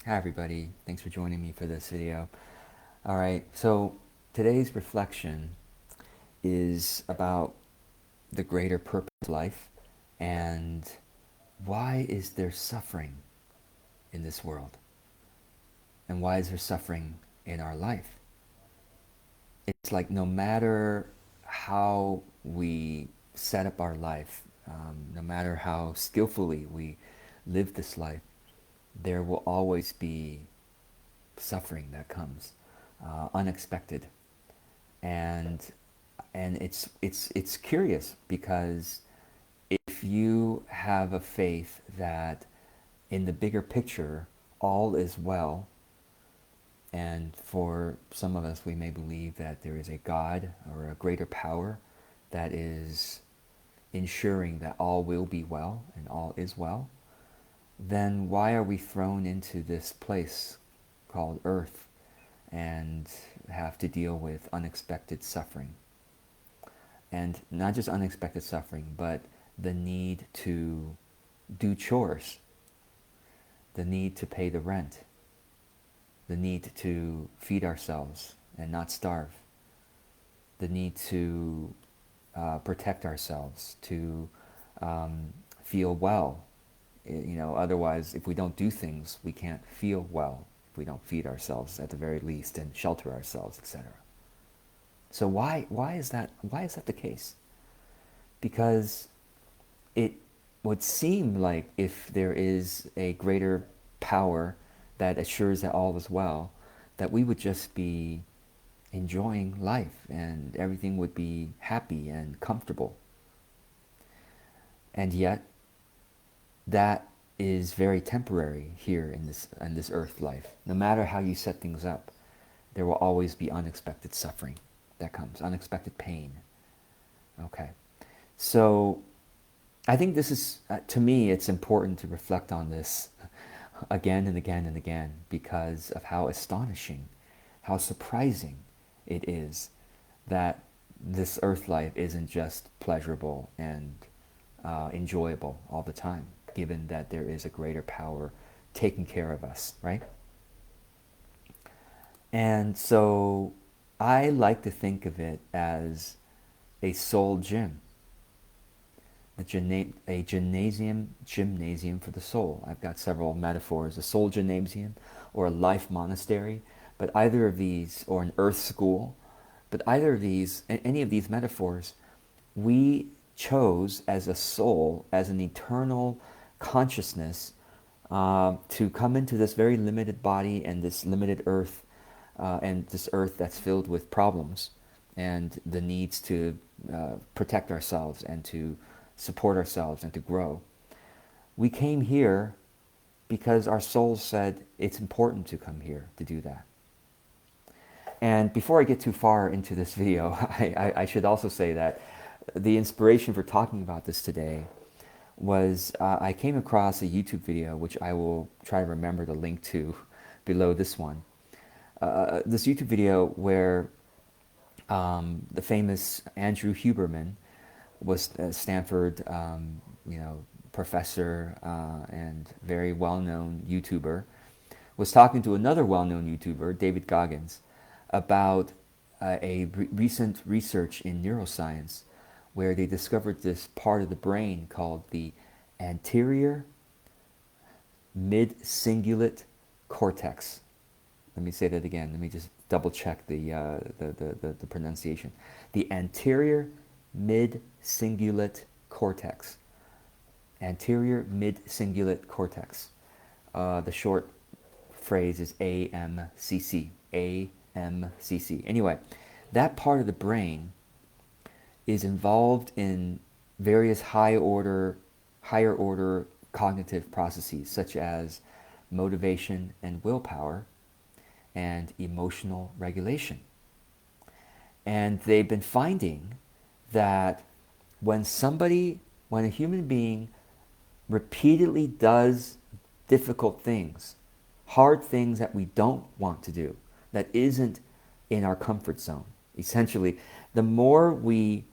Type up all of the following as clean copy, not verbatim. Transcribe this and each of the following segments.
Hi everybody, thanks for joining me for this video. Alright, so today's reflection is about the greater purpose of life and why is there suffering in this world? And why is there suffering in our life? It's like no matter how we set up our life, no matter how skillfully we live this life, there will always be suffering that comes unexpected, and it's curious because if you have a faith that in the bigger picture all is well, and for some of us we may believe that there is a God or a greater power that is ensuring that all will be well and all is well, then why are we thrown into this place called Earth and have to deal with unexpected suffering? And not just unexpected suffering, but the need to do chores, the need to pay the rent, the need to feed ourselves and not starve, the need to protect ourselves, to feel well. Otherwise, if we don't do things, we can't feel well. If we don't feed ourselves at the very least and shelter ourselves, etc. So why is that the case? Because it would seem like if there is a greater power that assures that all is well, that we would just be enjoying life and everything would be happy and comfortable. And yet, that is very temporary here in this earth life. No matter how you set things up, there will always be unexpected suffering that comes, unexpected pain. Okay. So I think this is, to me, it's important to reflect on this again and again and again because of how astonishing, how surprising it is that this earth life isn't just pleasurable and enjoyable all the time, given that there is a greater power taking care of us, right? And so I like to think of it as a soul gym, a gymnasium for the soul. I've got several metaphors: a soul gymnasium or a life monastery, but either of these, or an earth school, but either of these, any of these metaphors, we chose as a soul, as an eternal consciousness, to come into this very limited body and this limited earth, and this earth that's filled with problems and the needs to protect ourselves and to support ourselves and to grow. We came here because our souls said it's important to come here to do that. And before I get too far into this video, I should also say that the inspiration for talking about this today was I came across a YouTube video, which I will try to remember to link to below this one. This YouTube video where the famous Andrew Huberman was a Stanford, professor and very well-known YouTuber, was talking to another well-known YouTuber, David Goggins, about recent research in neuroscience where they discovered this part of the brain called the anterior midcingulate cortex. Let me say that again. Let me just double check the pronunciation. The anterior midcingulate cortex. Anterior midcingulate cortex. The short phrase is aMCC. aMCC. Anyway, that part of the brain is involved in various higher order cognitive processes such as motivation and willpower and emotional regulation. And they've been finding that when a human being repeatedly does difficult things, hard things that we don't want to do, that isn't in our comfort zone, essentially, the more we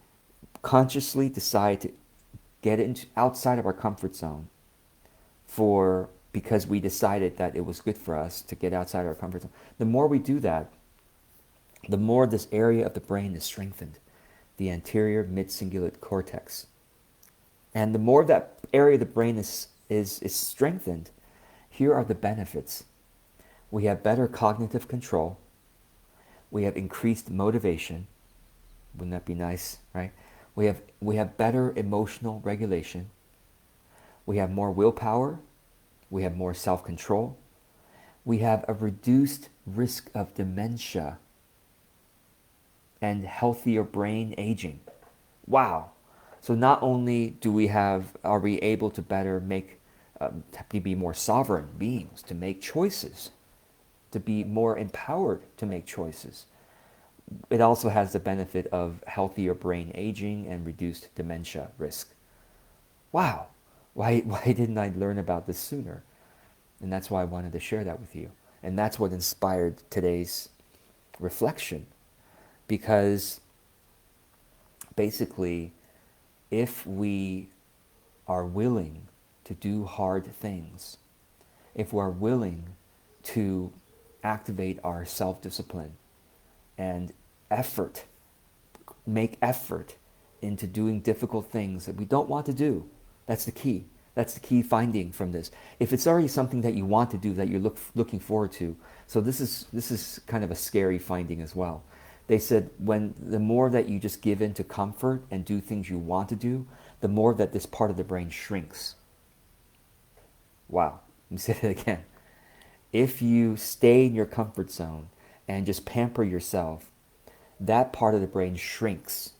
consciously decide to get outside of our comfort zone for because we decided that it was good for us to get outside our comfort zone. The more we do that, the more this area of the brain is strengthened, the anterior midcingulate cortex. And the more that area of the brain is strengthened, here are the benefits. We have better cognitive control. We have increased motivation. Wouldn't that be nice, right? We have better emotional regulation. We have more willpower. We have more self-control. We have a reduced risk of dementia and healthier brain aging. Wow. So not only are we able to better to be more sovereign beings, to make choices, to be more empowered to make choices. It also has the benefit of healthier brain aging and reduced dementia risk. Wow, why didn't I learn about this sooner? And that's why I wanted to share that with you. And that's what inspired today's reflection. Because basically, if we are willing to do hard things, if we're willing to activate our self-discipline and make effort into doing difficult things that we don't want to do, that's the key. That's the key finding from this. If it's already something that you want to do, that you're looking forward to, so this is kind of a scary finding as well. They said the more that you just give in to comfort and do things you want to do, the more that this part of the brain shrinks. Wow, let me say that again. If you stay in your comfort zone and just pamper yourself, that part of the brain shrinks,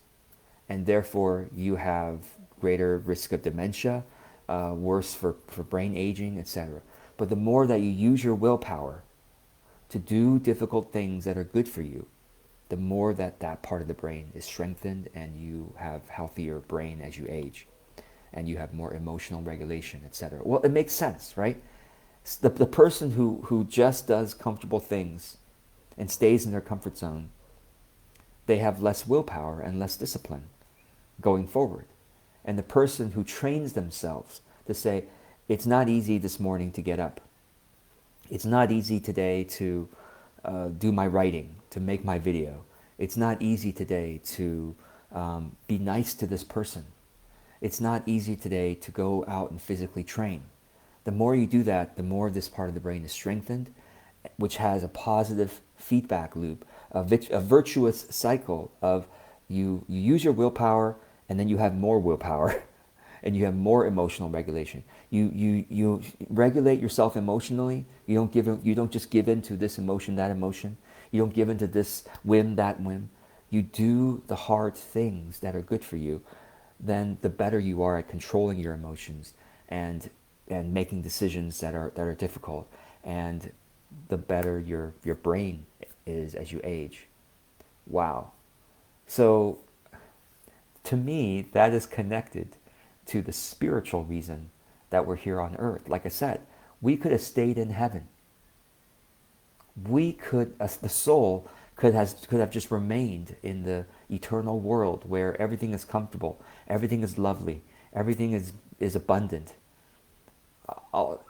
and therefore you have greater risk of dementia, worse for brain aging, etc. But the more that you use your willpower to do difficult things that are good for you, the more that part of the brain is strengthened, and you have healthier brain as you age, and you have more emotional regulation, etc. Well, it makes sense, right? The person who just does comfortable things and stays in their comfort zone, they have less willpower and less discipline going forward. And the person who trains themselves to say, it's not easy this morning to get up. It's not easy today to do my writing, to make my video. It's not easy today to be nice to this person. It's not easy today to go out and physically train. The more you do that, the more this part of the brain is strengthened, which has a positive feedback loop, a virtuous cycle of you use your willpower, and then you have more willpower, and you have more emotional regulation. You regulate yourself emotionally. You don't just give in to this emotion, that emotion. You don't give in to this whim, that whim. You do the hard things that are good for you. Then the better you are at controlling your emotions and making decisions that are difficult, and the better your brain is as you age. Wow. So to me, that is connected to the spiritual reason that we're here on earth. Like I said, we could have stayed in heaven. The soul could have just remained in the eternal world where everything is comfortable, everything is lovely, everything is abundant.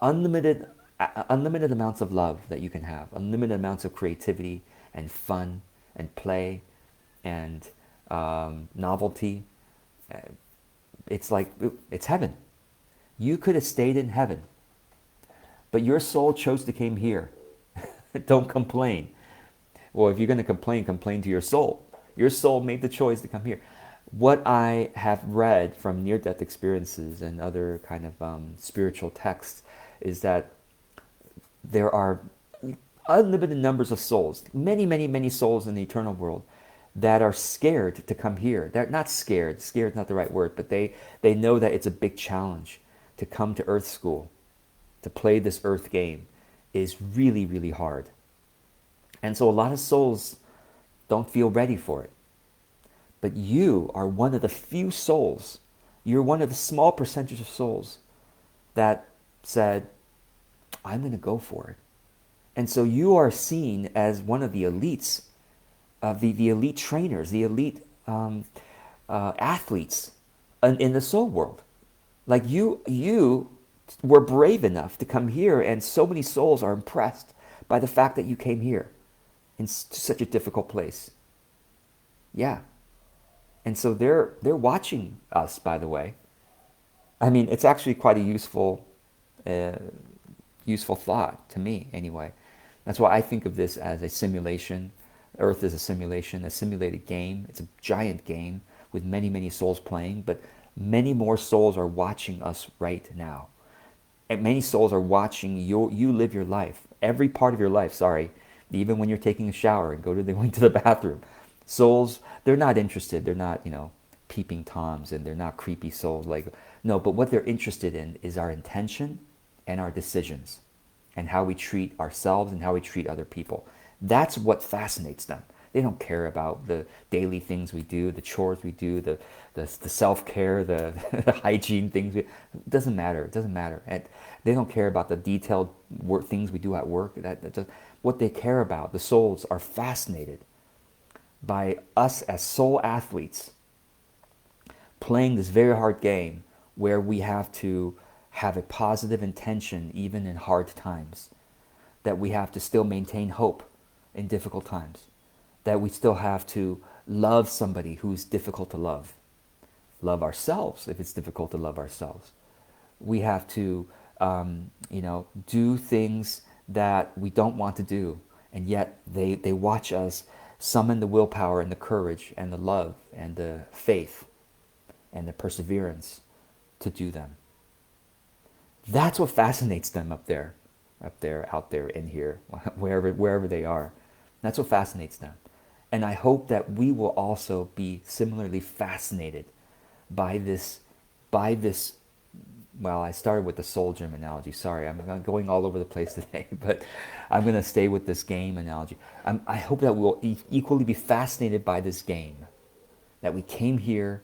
Unlimited amounts of love that you can have, unlimited amounts of creativity and fun and play and novelty. It's heaven. You could have stayed in heaven, but your soul chose to come here. Don't complain. Well, if you're going to complain to your soul. Your soul made the choice to come here. What I have read from near-death experiences and other kind of spiritual texts is that there are unlimited numbers of souls, many, many, many souls in the eternal world that are scared to come here. They're not scared. Scared is not the right word, but they know that it's a big challenge to come to Earth School, to play this Earth game is really, really hard. And so a lot of souls don't feel ready for it. But you are one of the few souls, you're one of the small percentage of souls that said, I'm going to go for it. And so you are seen as one of the elites, the elite trainers, the elite athletes in the soul world. Like you were brave enough to come here, and so many souls are impressed by the fact that you came here in such a difficult place. Yeah. And so they're watching us, by the way. I mean, it's actually quite a uh, useful thought to me, anyway. That's why I think of this as a simulation. Earth is a simulation, a simulated game. It's a giant game with many, many souls playing, but many more souls are watching us right now. And many souls are watching you live your life, every part of your life, sorry, even when you're taking a shower and going to the bathroom. Souls, they're not interested. They're not, peeping toms, and they're not creepy souls. Like, no, but what they're interested in is our intention and our decisions and how we treat ourselves and how we treat other people. That's what fascinates them. They don't care about the daily things we do, the chores we do, the self-care, the hygiene things. It doesn't matter. It doesn't matter. And they don't care about the detailed things we do at work. What they care about, the souls are fascinated by us as soul athletes playing this very hard game where we have to have a positive intention even in hard times, that we have to still maintain hope in difficult times, that we still have to love somebody who's difficult to love ourselves if it's difficult to love ourselves. We have to, do things that we don't want to do, and yet they watch us summon the willpower and the courage and the love and the faith and the perseverance to do them. That's what fascinates them up there, out there, in here, wherever they are. That's what fascinates them. And I hope that we will also be similarly fascinated by this, well, I started with the soul gym analogy. Sorry, I'm going all over the place today, but I'm going to stay with this game analogy. I hope that we'll equally be fascinated by this game, that we came here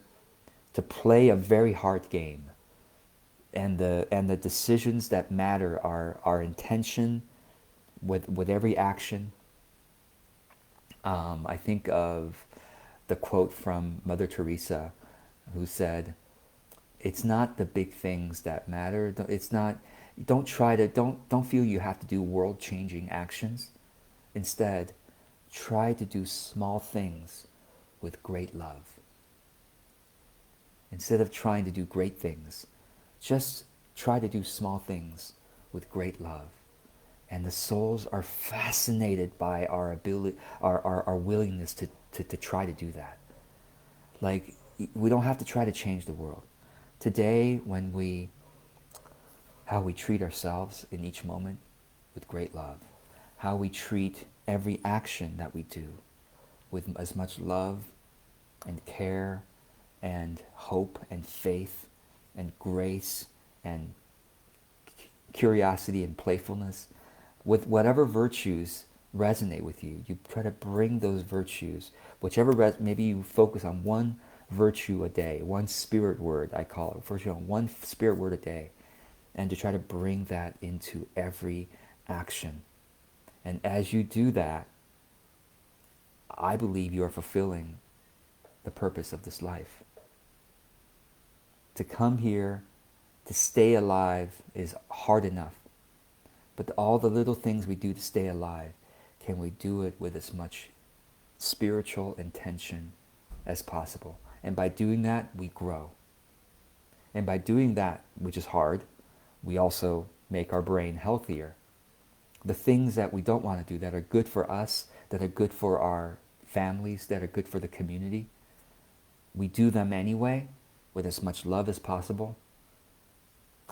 to play a very hard game. And the decisions that matter are our intention with every action. I think of the quote from Mother Teresa, who said, "It's not the big things that matter. It's not. Don't feel you have to do world-changing actions. Instead, try to do small things with great love. Instead of trying to do great things, just try to do small things with great love." And the souls are fascinated by our ability, our willingness to try to do that. Like, we don't have to try to change the world. Today, how we treat ourselves in each moment with great love, how we treat every action that we do with as much love and care and hope and faith and grace and curiosity and playfulness, with whatever virtues resonate with you. You try to bring those virtues, maybe you focus on one virtue a day, one spirit word, I call it, virtue on one spirit word a day, and to try to bring that into every action. And as you do that, I believe you are fulfilling the purpose of this life. To come here, to stay alive is hard enough. But all the little things we do to stay alive, can we do it with as much spiritual intention as possible? And by doing that, we grow. And by doing that, which is hard, we also make our brain healthier. The things that we don't want to do, that are good for us, that are good for our families, that are good for the community, we do them anyway with as much love as possible.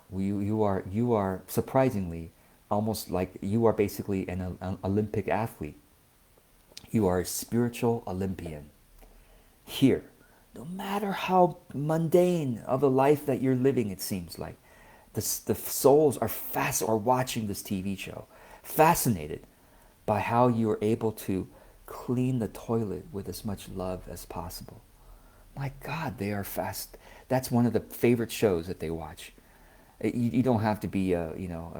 You are surprisingly almost like you are basically an Olympic athlete. You are a spiritual Olympian here. No matter how mundane of a life that you're living, it seems like, the souls are watching this TV show, fascinated by how you are able to clean the toilet with as much love as possible. My God, they are fast. That's one of the favorite shows that they watch. You don't have to be a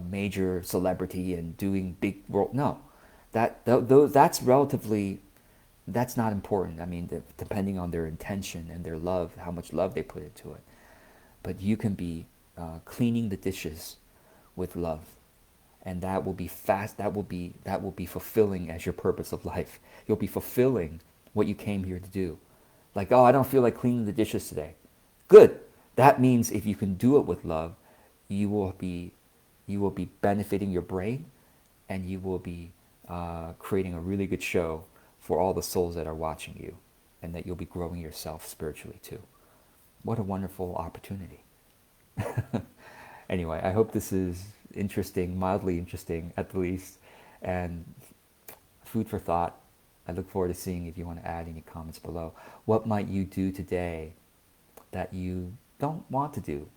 major celebrity and doing big world. No, that's relatively, that's not important. I mean, depending on their intention and their love, how much love they put into it. But you can be cleaning the dishes with love. And that will be that will be fulfilling as your purpose of life. You'll be fulfilling what you came here to do. Like, oh, I don't feel like cleaning the dishes today. Good. That means if you can do it with love, you will be benefiting your brain, and you will be creating a really good show for all the souls that are watching you, and that you'll be growing yourself spiritually too. What a wonderful opportunity. Anyway, I hope this is interesting, mildly interesting at the least, and food for thought. I look forward to seeing if you want to add any comments below. What might you do today that you don't want to do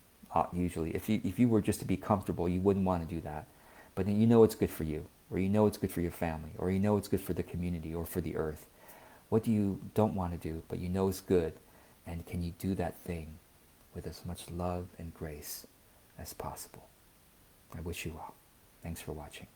usually? If you were just to be comfortable, you wouldn't want to do that. But then you know it's good for you, or you know it's good for your family, or you know it's good for the community or for the earth. What do you don't want to do, but you know is good? And can you do that thing with as much love and grace as possible? I wish you well. Thanks for watching.